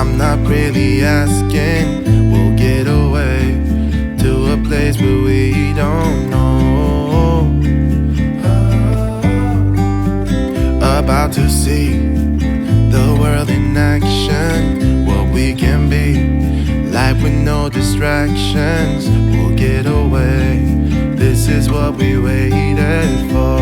I'm not really asking. We'll get away to a place where we don't know. About to see the world in action, what we can be, life with no distractions. We'll get away, this is what we waited for.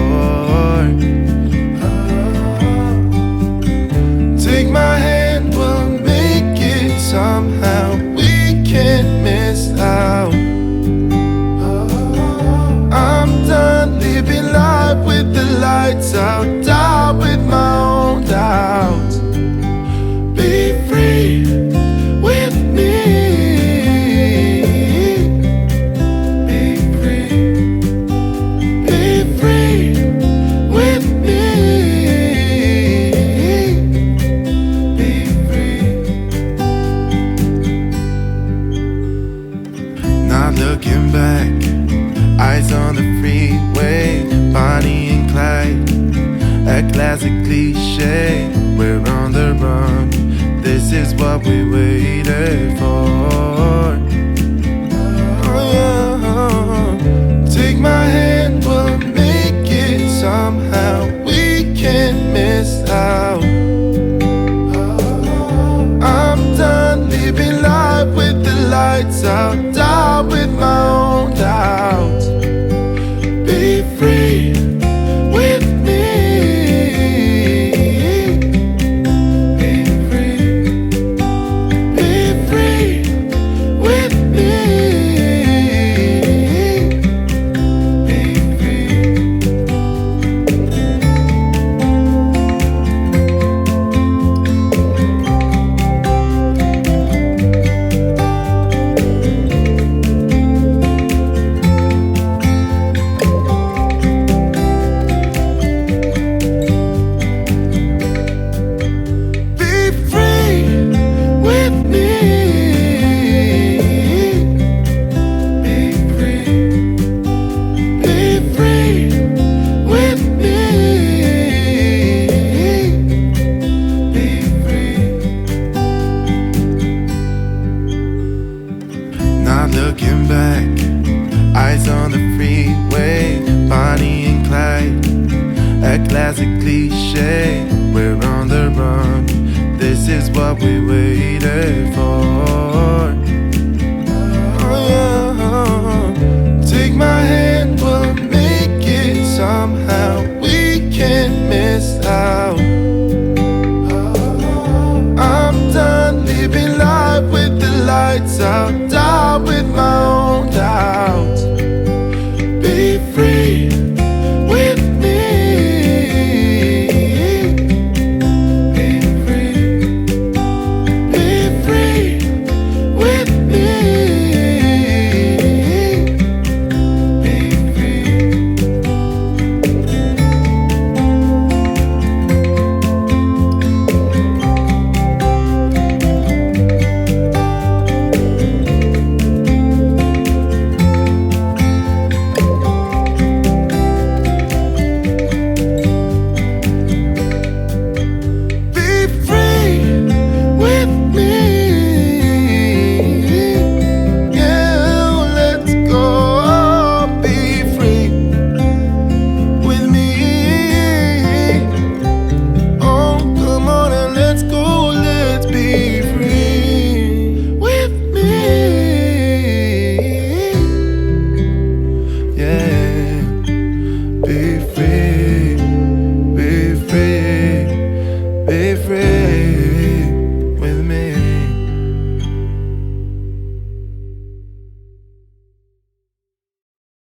Take my hand, we'll make it somehow. We can't miss out. I'm done living life with the lights out, die with my own doubts. Be free with me. Be free. Be free with me. Be free. Not looking back, eyes on the freeway, Bonnie and Clyde, a classic cliche. We're on the run, this is what we waited for. Oh yeah. Take my hand, we'll make it somehow. We can't miss out. I'm done living life with the lights out, die with my own doubts. Be free with me. Be free. Be free with me. Be free. Not looking back, eyes on the freeway, Bonnie and Clyde, a classic cliche. We're on the run, this is what we waited for. Oh yeah. Take my hand, we'll make it somehow. We can't miss out. I'm done living life with the lights out, die with my own doubts. Be free.